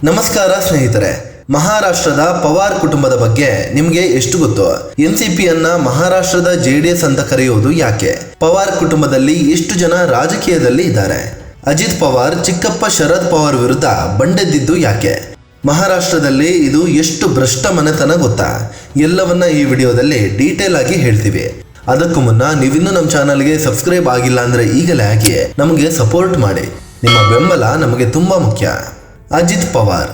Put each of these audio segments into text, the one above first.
ನಮಸ್ಕಾರ ಸ್ನೇಹಿತರೆ, ಮಹಾರಾಷ್ಟ್ರದ ಪವಾರ್ ಕುಟುಂಬದ ಬಗ್ಗೆ ನಿಮಗೆ ಎಷ್ಟು ಗೊತ್ತು? ಎನ್ಸಿಪಿಯನ್ನ ಮಹಾರಾಷ್ಟ್ರದ ಜೆಡಿಎಸ್ ಅಂತ ಕರೆಯುವುದು ಯಾಕೆ? ಪವಾರ್ ಕುಟುಂಬದಲ್ಲಿ ಎಷ್ಟು ಜನ ರಾಜಕೀಯದಲ್ಲಿ ಇದ್ದಾರೆ? ಅಜಿತ್ ಪವಾರ್ ಚಿಕ್ಕಪ್ಪ ಶರದ್ ಪವಾರ್ ವಿರುದ್ಧ ಬಂಡೆದ್ದಿದ್ದು ಯಾಕೆ? ಮಹಾರಾಷ್ಟ್ರದಲ್ಲಿ ಇದು ಎಷ್ಟು ಭ್ರಷ್ಟ ಮನೆತನ ಗೊತ್ತಾ? ಎಲ್ಲವನ್ನ ಈ ವಿಡಿಯೋದಲ್ಲಿ ಡೀಟೇಲ್ ಆಗಿ ಹೇಳ್ತೀವಿ. ಅದಕ್ಕೂ ಮುನ್ನ ನೀವಿನ್ನೂ ನಮ್ಮ ಚಾನಲ್ಗೆ ಸಬ್ಸ್ಕ್ರೈಬ್ ಆಗಿಲ್ಲ ಅಂದ್ರೆ ಈಗಲೇ ಆಗಿ ನಮಗೆ ಸಪೋರ್ಟ್ ಮಾಡಿ. ನಿಮ್ಮ ಬೆಂಬಲ ನಮಗೆ ತುಂಬಾ ಮುಖ್ಯ. ಅಜಿತ್ ಪವಾರ್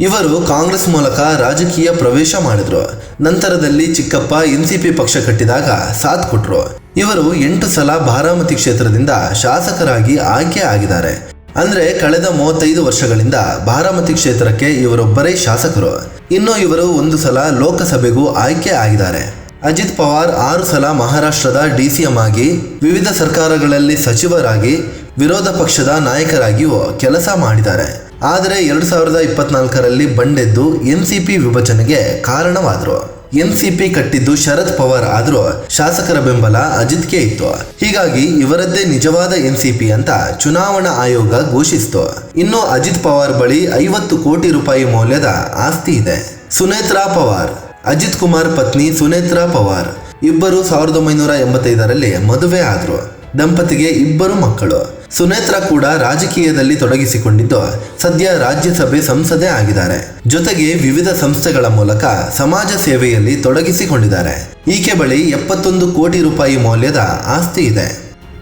ಇವರು ಕಾಂಗ್ರೆಸ್ ಮೂಲಕ ರಾಜಕೀಯ ಪ್ರವೇಶ ಮಾಡಿದ್ರು. ನಂತರದಲ್ಲಿ ಚಿಕ್ಕಪ್ಪ ಎನ್ಸಿಪಿ ಪಕ್ಷ ಕಟ್ಟಿದಾಗ ಸಾಥ್ ಕೊಟ್ರು. ಇವರು 8 ಸಲ ಬಾರಾಮತಿ ಕ್ಷೇತ್ರದಿಂದ ಶಾಸಕರಾಗಿ ಆಯ್ಕೆ ಆಗಿದ್ದಾರೆ. ಅಂದ್ರೆ ಕಳೆದ 35 ವರ್ಷಗಳಿಂದ ಬಾರಾಮತಿ ಕ್ಷೇತ್ರಕ್ಕೆ ಇವರೊಬ್ಬರೇ ಶಾಸಕರು. ಇನ್ನು ಇವರು 1 ಸಲ ಲೋಕಸಭೆಗೂ ಆಯ್ಕೆ ಆಗಿದ್ದಾರೆ. ಅಜಿತ್ ಪವಾರ್ 6 ಸಲ ಮಹಾರಾಷ್ಟ್ರದ ಡಿಸಿಎಂ ಆಗಿ, ವಿವಿಧ ಸರ್ಕಾರಗಳಲ್ಲಿ ಸಚಿವರಾಗಿ, ವಿರೋಧ ಪಕ್ಷದ ನಾಯಕರಾಗಿಯೂ ಕೆಲಸ ಮಾಡಿದ್ದಾರೆ. ಆದರೆ 2024ರಲ್ಲಿ ಬಂಡೆದ್ದು ಎನ್ಸಿಪಿ ವಿಭಜನೆಗೆ ಕಾರಣವಾದರು. ಎನ್ಸಿಪಿ ಕಟ್ಟಿದ್ದು ಶರದ್ ಪವಾರ್ ಆದ್ರೂ ಶಾಸಕರ ಬೆಂಬಲ ಅಜಿತ್ಗೆ ಇತ್ತು. ಹೀಗಾಗಿ ಇವರದ್ದೇ ನಿಜವಾದ ಎನ್ಸಿಪಿ ಅಂತ ಚುನಾವಣಾ ಆಯೋಗ ಘೋಷಿಸಿತು. ಇನ್ನು ಅಜಿತ್ ಪವಾರ್ ಬಳಿ 50 ಕೋಟಿ ರೂಪಾಯಿ ಮೌಲ್ಯದ ಆಸ್ತಿ ಇದೆ. ಸುನೇತ್ರಾ ಪವಾರ್ ಅಜಿತ್ ಕುಮಾರ್ ಪತ್ನಿ ಸುನೇತ್ರಾ ಪವಾರ್ ಇಬ್ಬರು 1985ರಲ್ಲಿ ಮದುವೆ ಆದ್ರು. ದಂಪತಿಗೆ 2 ಮಕ್ಕಳು. ಸುನೇತ್ರಾ ಕೂಡ ರಾಜಕೀಯದಲ್ಲಿ ತೊಡಗಿಸಿಕೊಂಡಿದ್ದು ಸದ್ಯ ರಾಜ್ಯಸಭೆ ಸಂಸದೆ ಆಗಿದ್ದಾರೆ. ಜೊತೆಗೆ ವಿವಿಧ ಸಂಸ್ಥೆಗಳ ಮೂಲಕ ಸಮಾಜ ಸೇವೆಯಲ್ಲಿ ತೊಡಗಿಸಿಕೊಂಡಿದ್ದಾರೆ. ಈಕೆ ಬಳಿ 71 ಕೋಟಿ ರೂಪಾಯಿ ಮೌಲ್ಯದ ಆಸ್ತಿ ಇದೆ.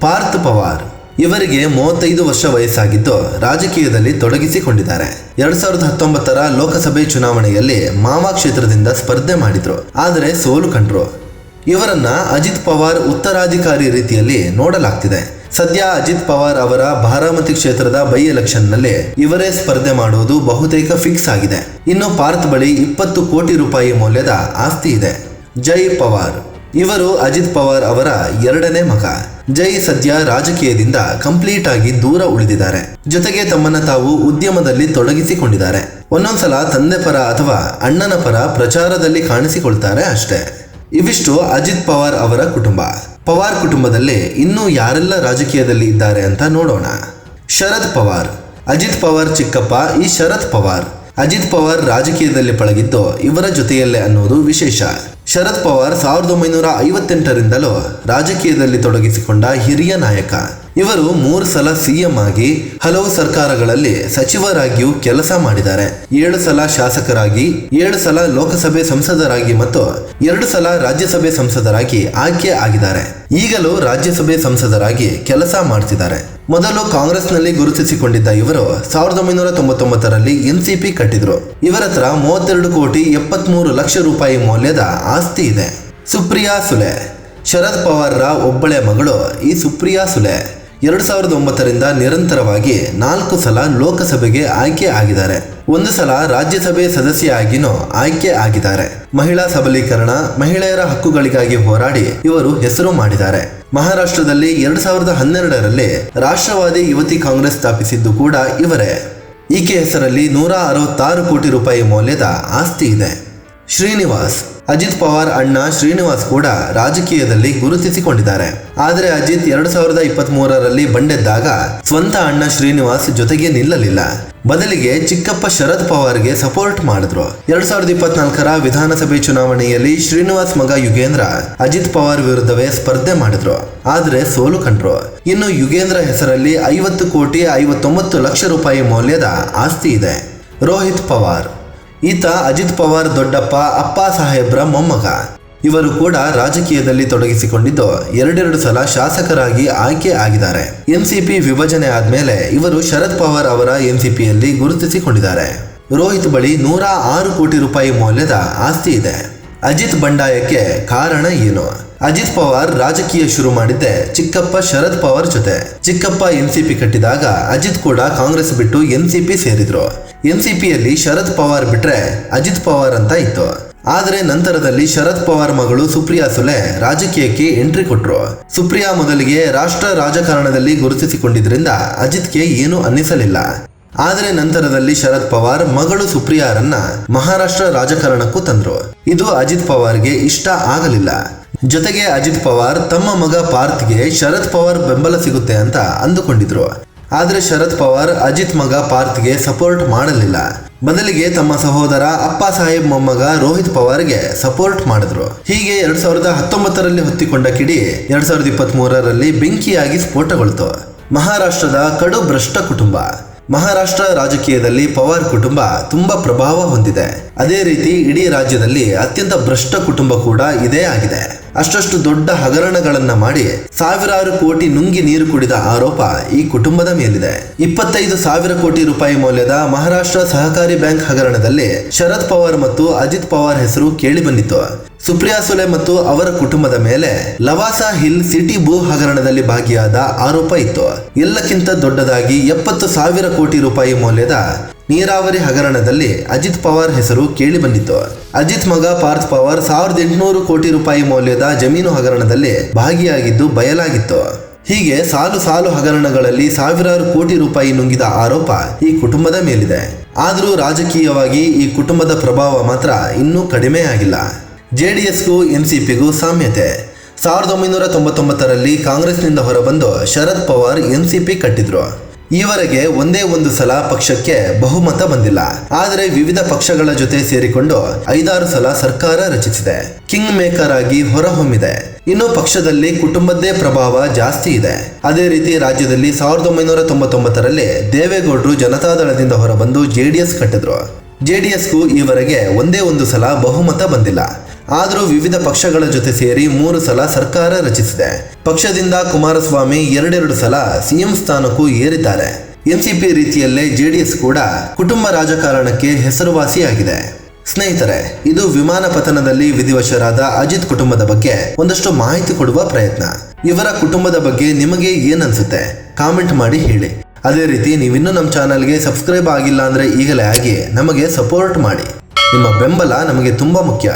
ಪಾರ್ಥ್ ಪವಾರ್ ಇವರಿಗೆ 35 ವರ್ಷ ವಯಸ್ಸಾಗಿದ್ದು ರಾಜಕೀಯದಲ್ಲಿ ತೊಡಗಿಸಿಕೊಂಡಿದ್ದಾರೆ. 2019ರ ಲೋಕಸಭೆ ಚುನಾವಣೆಯಲ್ಲಿ ಮಾವಾ ಕ್ಷೇತ್ರದಿಂದ ಸ್ಪರ್ಧೆ ಮಾಡಿದ್ರು, ಆದರೆ ಸೋಲು ಕಂಡ್ರು. ಇವರನ್ನ ಅಜಿತ್ ಪವಾರ್ ಉತ್ತರಾಧಿಕಾರಿ ರೀತಿಯಲ್ಲಿ ನೋಡಲಾಗ್ತಿದೆ. ಸದ್ಯ ಅಜಿತ್ ಪವಾರ್ ಅವರ ಬಾರಾಮತಿ ಕ್ಷೇತ್ರದ ಬೈ ಎಲೆಕ್ಷನ್ನಲ್ಲಿ ಇವರೇ ಸ್ಪರ್ಧೆ ಮಾಡುವುದು ಬಹುತೇಕ ಫಿಕ್ಸ್ ಆಗಿದೆ. ಇನ್ನು ಪಾರ್ಥ್ ಬಳಿ 20 ಕೋಟಿ ರೂಪಾಯಿ ಮೌಲ್ಯದ ಆಸ್ತಿ ಇದೆ. ಜೈ ಪವಾರ್ ಇವರು ಅಜಿತ್ ಪವಾರ್ ಅವರ 2ನೇ ಮಗ. ಜೈ ಸದ್ಯ ರಾಜಕೀಯದಿಂದ ಕಂಪ್ಲೀಟ್ ಆಗಿ ದೂರ ಉಳಿದಿದ್ದಾರೆ. ಜೊತೆಗೆ ತಮ್ಮನ್ನ ತಾವು ಉದ್ಯಮದಲ್ಲಿ ತೊಡಗಿಸಿಕೊಂಡಿದ್ದಾರೆ. ಒಂದೊಂದ್ಸಲ ತಂದೆ ಪರ ಅಥವಾ ಅಣ್ಣನ ಪರ ಪ್ರಚಾರದಲ್ಲಿ ಕಾಣಿಸಿಕೊಳ್ತಾರೆ ಅಷ್ಟೇ. ಇವಿಷ್ಟು ಅಜಿತ್ ಪವಾರ್ ಅವರ ಕುಟುಂಬ. ಪವಾರ್ ಕುಟುಂಬದಲ್ಲಿ ಇನ್ನೂ ಯಾರೆಲ್ಲ ರಾಜಕೀಯದಲ್ಲಿ ಇದ್ದಾರೆ ಅಂತ ನೋಡೋಣ. ಶರದ್ ಪವಾರ್ ಅಜಿತ್ ಪವಾರ್ ಚಿಕ್ಕಪ್ಪ ಈ ಶರದ್ ಪವಾರ್. ಅಜಿತ್ ಪವಾರ್ ರಾಜಕೀಯದಲ್ಲಿ ಪಳಗಿದ್ದು ಇವರ ಜೊತೆಯಲ್ಲೇ ಅನ್ನೋದು ವಿಶೇಷ. ಶರದ್ ಪವಾರ್ 1958ರಿಂದಲೂ ರಾಜಕೀಯದಲ್ಲಿ ತೊಡಗಿಸಿಕೊಂಡ ಹಿರಿಯ ನಾಯಕ. ಇವರು 3 ಸಲ ಸಿಎಂ ಆಗಿ, ಹಲವು ಸರ್ಕಾರಗಳಲ್ಲಿ ಸಚಿವರಾಗಿಯೂ ಕೆಲಸ ಮಾಡಿದ್ದಾರೆ. 7 ಸಲ ಶಾಸಕರಾಗಿ, 7 ಸಲ ಲೋಕಸಭೆ ಸಂಸದರಾಗಿ ಮತ್ತು 2 ಸಲ ರಾಜ್ಯಸಭೆ ಸಂಸದರಾಗಿ ಆಯ್ಕೆ ಆಗಿದ್ದಾರೆ. ಈಗಲೂ ರಾಜ್ಯಸಭೆ ಸಂಸದರಾಗಿ ಕೆಲಸ ಮಾಡ್ತಿದ್ದಾರೆ. ಮೊದಲು ಕಾಂಗ್ರೆಸ್ನಲ್ಲಿ ಗುರುತಿಸಿಕೊಂಡಿದ್ದ ಇವರು 1999ರಲ್ಲಿ ಎನ್ಸಿಪಿ ಕಟ್ಟಿದ್ರು. ಇವರ ಹತ್ರ 32 ಕೋಟಿ 73 ಲಕ್ಷ ರೂಪಾಯಿ ಮೌಲ್ಯದ ಆಸ್ತಿ ಇದೆ. ಸುಪ್ರಿಯಾ ಸುಲೆ ಶರದ್ ಪವಾರ್ರ ಒಬ್ಬಳೆ ಮಗಳು. ಈ ಸುಪ್ರಿಯಾ ಸುಲೆ 2009ರಿಂದ ನಿರಂತರವಾಗಿ 4 ಸಲ ಲೋಕಸಭೆಗೆ ಆಯ್ಕೆ ಆಗಿದ್ದಾರೆ. 1 ಸಲ ರಾಜ್ಯಸಭೆ ಸದಸ್ಯ ಆಗಿನೂ ಆಯ್ಕೆ ಆಗಿದ್ದಾರೆ. ಮಹಿಳಾ ಸಬಲೀಕರಣ, ಮಹಿಳೆಯರ ಹಕ್ಕುಗಳಿಗಾಗಿ ಹೋರಾಡಿ ಇವರು ಹೆಸರು ಮಾಡಿದ್ದಾರೆ. ಮಹಾರಾಷ್ಟ್ರದಲ್ಲಿ 2012ರಲ್ಲಿ ರಾಷ್ಟ್ರವಾದಿ ಯುವತಿ ಕಾಂಗ್ರೆಸ್ ಸ್ಥಾಪಿಸಿದ್ದು ಕೂಡ ಇವರೇ. ಈಕೆ ಹೆಸರಲ್ಲಿ 166 ಕೋಟಿ ರೂಪಾಯಿ ಮೌಲ್ಯದ ಆಸ್ತಿ ಇದೆ. ಶ್ರೀನಿವಾಸ್ ಅಜಿತ್ ಪವಾರ್ ಅಣ್ಣ ಶ್ರೀನಿವಾಸ್ ಕೂಡ ರಾಜಕೀಯದಲ್ಲಿ ಗುರುತಿಸಿಕೊಂಡಿದ್ದಾರೆ. ಆದರೆ ಅಜಿತ್ 2023ರಲ್ಲಿ ಬಂಡೆದ್ದಾಗ ಸ್ವಂತ ಅಣ್ಣ ಶ್ರೀನಿವಾಸ್ ಜೊತೆಗೆ ನಿಲ್ಲಲಿಲ್ಲ. ಬದಲಿಗೆ ಚಿಕ್ಕಪ್ಪ ಶರದ್ ಪವಾರ್ಗೆ ಸಪೋರ್ಟ್ ಮಾಡಿದ್ರು. 2024ರ ವಿಧಾನಸಭೆ ಚುನಾವಣೆಯಲ್ಲಿ ಶ್ರೀನಿವಾಸ್ ಮಗ ಯುಗೇಂದ್ರ ಅಜಿತ್ ಪವಾರ್ ವಿರುದ್ಧವೇ ಸ್ಪರ್ಧೆ ಮಾಡಿದ್ರು, ಆದರೆ ಸೋಲು ಕಂಡ್ರು. ಇನ್ನು ಯುಗೇಂದ್ರ ಹೆಸರಲ್ಲಿ 50 ಕೋಟಿ 59 ಲಕ್ಷ ರೂಪಾಯಿ ಮೌಲ್ಯದ ಆಸ್ತಿ ಇದೆ. ರೋಹಿತ್ ಪವಾರ್ ಈತ ಅಜಿತ್ ಪವಾರ್ ದೊಡ್ಡಪ್ಪ ಅಪ್ಪ ಸಾಹೇಬ್ರ ಮೊಮ್ಮಗ. ಇವರು ಕೂಡ ರಾಜಕೀಯದಲ್ಲಿ ತೊಡಗಿಸಿಕೊಂಡಿದ್ದು 2 ಸಲ ಶಾಸಕರಾಗಿ ಆಯ್ಕೆ ಆಗಿದ್ದಾರೆ. ಎನ್ಸಿಪಿ ವಿಭಜನೆ ಆದ್ಮೇಲೆ ಇವರು ಶರದ್ ಪವಾರ್ ಅವರ ಎನ್ಸಿಪಿಯಲ್ಲಿ ಗುರುತಿಸಿಕೊಂಡಿದ್ದಾರೆ. ರೋಹಿತ್ ಬಳಿ 106 ಕೋಟಿ ರೂಪಾಯಿ ಮೌಲ್ಯದ ಆಸ್ತಿ ಇದೆ. ಅಜಿತ್ ಬಂಡಾಯಕ್ಕೆ ಕಾರಣ ಏನು? ಅಜಿತ್ ಪವಾರ್ ರಾಜಕೀಯ ಶುರು ಮಾಡಿದ್ದೆ ಚಿಕ್ಕಪ್ಪ ಶರದ್ ಪವಾರ್ ಜೊತೆ. ಚಿಕ್ಕಪ್ಪ ಎನ್ಸಿಪಿ ಕಟ್ಟಿದಾಗ ಅಜಿತ್ ಕೂಡ ಕಾಂಗ್ರೆಸ್ ಬಿಟ್ಟು ಎನ್ಸಿಪಿ ಸೇರಿದ್ರು. ಎನ್ಸಿಪಿಯಲ್ಲಿ ಶರದ್ ಪವಾರ್ ಬಿಟ್ರೆ ಅಜಿತ್ ಪವಾರ್ ಅಂತ ಇತ್ತು. ಆದರೆ ನಂತರದಲ್ಲಿ ಶರದ್ ಪವಾರ್ ಮಗಳು ಸುಪ್ರಿಯಾ ಸುಲೆ ರಾಜಕೀಯಕ್ಕೆ ಎಂಟ್ರಿ ಕೊಟ್ರು. ಸುಪ್ರಿಯಾ ಮೊದಲಿಗೆ ರಾಷ್ಟ್ರ ರಾಜಕಾರಣದಲ್ಲಿ ಗುರುತಿಸಿಕೊಂಡಿದ್ರಿಂದ ಅಜಿತ್ಗೆ ಏನೂ ಅನ್ನಿಸಲಿಲ್ಲ. ಆದರೆ ನಂತರದಲ್ಲಿ ಶರದ್ ಪವಾರ್ ಮಗಳು ಸುಪ್ರಿಯಾರನ್ನ ಮಹಾರಾಷ್ಟ್ರ ರಾಜಕಾರಣಕ್ಕೂ ತಂದ್ರು. ಇದು ಅಜಿತ್ ಪವಾರ್ಗೆ ಇಷ್ಟ ಆಗಲಿಲ್ಲ. ಜೊತೆಗೆ ಅಜಿತ್ ಪವಾರ್ ತಮ್ಮ ಮಗ ಪಾರ್ಥ್ಗೆ ಶರದ್ ಪವಾರ್ ಬೆಂಬಲ ಸಿಗುತ್ತೆ ಅಂತ ಅಂದುಕೊಂಡಿದ್ರು. ಆದ್ರೆ ಶರದ್ ಪವಾರ್ ಅಜಿತ್ ಮಗ ಪಾರ್ಥ್ಗೆ ಸಪೋರ್ಟ್ ಮಾಡಲಿಲ್ಲ. ಬದಲಿಗೆ ತಮ್ಮ ಸಹೋದರ ಅಪ್ಪ ಸಾಹೇಬ್ ಮೊಮ್ಮಗ ರೋಹಿತ್ ಪವಾರ್ಗೆ ಸಪೋರ್ಟ್ ಮಾಡಿದ್ರು. ಹೀಗೆ 2019ರಲ್ಲಿ ಹೊತ್ತಿಕೊಂಡ ಕಿಡಿ 2023ರಲ್ಲಿ ಬೆಂಕಿಯಾಗಿ ಸ್ಫೋಟಗೊಳ್ತು. ಮಹಾರಾಷ್ಟ್ರದ ಕಡು ಭ್ರಷ್ಟ ಕುಟುಂಬ. ಮಹಾರಾಷ್ಟ್ರ ರಾಜಕೀಯದಲ್ಲಿ ಪವಾರ್ ಕುಟುಂಬ ತುಂಬಾ ಪ್ರಭಾವ ಹೊಂದಿದೆ. ಅದೇ ರೀತಿ ಇಡೀ ರಾಜ್ಯದಲ್ಲಿ ಅತ್ಯಂತ ಭ್ರಷ್ಟ ಕುಟುಂಬ ಕೂಡ ಇದೇ ಆಗಿದೆ. ಅಷ್ಟಷ್ಟು ದೊಡ್ಡ ಹಗರಣಗಳನ್ನ ಮಾಡಿ ಸಾವಿರಾರು ಕೋಟಿ ನುಂಗಿ ನೀರು ಕುಡಿದ ಆರೋಪ ಈ ಕುಟುಂಬದ ಮೇಲಿದೆ. 25,000 ಕೋಟಿ ರೂಪಾಯಿ ಮೌಲ್ಯದ ಮಹಾರಾಷ್ಟ್ರ ಸಹಕಾರಿ ಬ್ಯಾಂಕ್ ಹಗರಣದಲ್ಲಿ ಶರದ್ ಪವಾರ್ ಮತ್ತು ಅಜಿತ್ ಪವಾರ್ ಹೆಸರು ಕೇಳಿ ಬಂದಿತ್ತು. ಸುಪ್ರಿಯಾ ಸುಲೆ ಮತ್ತು ಅವರ ಕುಟುಂಬದ ಮೇಲೆ ಲವಾಸಾ ಹಿಲ್ ಸಿಟಿ ಭೂ ಹಗರಣದಲ್ಲಿ ಭಾಗಿಯಾದ ಆರೋಪ ಇತ್ತು. ಎಲ್ಲಕ್ಕಿಂತ ದೊಡ್ಡದಾಗಿ 70,000 ಕೋಟಿ ರೂಪಾಯಿ ಮೌಲ್ಯದ ನೀರಾವರಿ ಹಗರಣದಲ್ಲಿ ಅಜಿತ್ ಪವಾರ್ ಹೆಸರು ಕೇಳಿ ಬಂದಿತ್ತು. ಅಜಿತ್ ಮಗ ಪಾರ್ಥ್ ಪವಾರ್ 1,800 ಕೋಟಿ ರೂಪಾಯಿ ಮೌಲ್ಯದ ಜಮೀನು ಹಗರಣದಲ್ಲಿ ಭಾಗಿಯಾಗಿದ್ದು ಬಯಲಾಗಿತ್ತು. ಹೀಗೆ ಸಾಲು ಸಾಲು ಹಗರಣಗಳಲ್ಲಿ ಸಾವಿರಾರು ಕೋಟಿ ರೂಪಾಯಿ ನುಂಗಿದ ಆರೋಪ ಈ ಕುಟುಂಬದ ಮೇಲಿದೆ. ಆದರೂ ರಾಜಕೀಯವಾಗಿ ಈ ಕುಟುಂಬದ ಪ್ರಭಾವ ಮಾತ್ರ ಇನ್ನೂ ಕಡಿಮೆ ಆಗಿಲ್ಲ. ಜೆಡಿಎಸ್ಗೂ ಎನ್ಸಿಪಿಗೂ ಸಾಮ್ಯತೆ. 1999ರಲ್ಲಿ ಕಾಂಗ್ರೆಸ್ನಿಂದ ಹೊರಬಂದು ಶರದ್ ಪವಾರ್ ಎನ್ಸಿಪಿ ಕಟ್ಟಿದ್ರು. ಈವರೆಗೆ ಒಂದೇ ಒಂದು ಸಲ ಪಕ್ಷಕ್ಕೆ ಬಹುಮತ ಬಂದಿಲ್ಲ. ಆದರೆ ವಿವಿಧ ಪಕ್ಷಗಳ ಜೊತೆ ಸೇರಿಕೊಂಡು 5-6 ಸಲ ಸರ್ಕಾರ ರಚಿಸಿದೆ. ಕಿಂಗ್ ಮೇಕರ್ ಆಗಿ ಹೊರಹೊಮ್ಮಿದೆ. ಇನ್ನು ಪಕ್ಷದಲ್ಲಿ ಕುಟುಂಬದ್ದೇ ಪ್ರಭಾವ ಜಾಸ್ತಿ ಇದೆ. ಅದೇ ರೀತಿ ರಾಜ್ಯದಲ್ಲಿ 1999ರಲ್ಲಿ ದೇವೇಗೌಡರು ಜನತಾದಳದಿಂದ ಹೊರಬಂದು ಜೆಡಿಎಸ್ ಕಟ್ಟಿದ್ರು. ಜೆಡಿಎಸ್ಗೂ ಈವರೆಗೆ ಒಂದೇ ಒಂದು ಸಲ ಬಹುಮತ ಬಂದಿಲ್ಲ. ಆದರೂ ವಿವಿಧ ಪಕ್ಷಗಳ ಜೊತೆ ಸೇರಿ 3 ಸಲ ಸರ್ಕಾರ ರಚಿಸಿದೆ. ಪಕ್ಷದಿಂದ ಕುಮಾರಸ್ವಾಮಿ 2 ಸಲ ಸಿಎಂ ಸ್ಥಾನಕ್ಕೂ ಏರಿದ್ದಾರೆ. ಎನ್ಸಿಪಿ ರೀತಿಯಲ್ಲೇ ಜೆಡಿಎಸ್ ಕೂಡ ಕುಟುಂಬ ರಾಜಕಾರಣಕ್ಕೆ ಹೆಸರುವಾಸಿಯಾಗಿದೆ. ಸ್ನೇಹಿತರೆ, ಇದು ವಿಮಾನ ಪತನದಲ್ಲಿ ವಿಧಿವಶರಾದ ಅಜಿತ್ ಕುಟುಂಬದ ಬಗ್ಗೆ ಒಂದಷ್ಟು ಮಾಹಿತಿ ಕೊಡುವ ಪ್ರಯತ್ನ. ಇವರ ಕುಟುಂಬದ ಬಗ್ಗೆ ನಿಮಗೆ ಏನನ್ಸುತ್ತೆ ಕಾಮೆಂಟ್ ಮಾಡಿ ಹೇಳಿ. ಅದೇ ರೀತಿ ನೀವಿನ್ನೂ ನಮ್ಮ ಚಾನಲ್ಗೆ ಸಬ್ಸ್ಕ್ರೈಬ್ ಆಗಿಲ್ಲ ಅಂದರೆ ಈಗಲೇ ಆಗಿ ನಮಗೆ ಸಪೋರ್ಟ್ ಮಾಡಿ. ನಿಮ್ಮ ಬೆಂಬಲ ನಮಗೆ ತುಂಬ ಮುಖ್ಯ.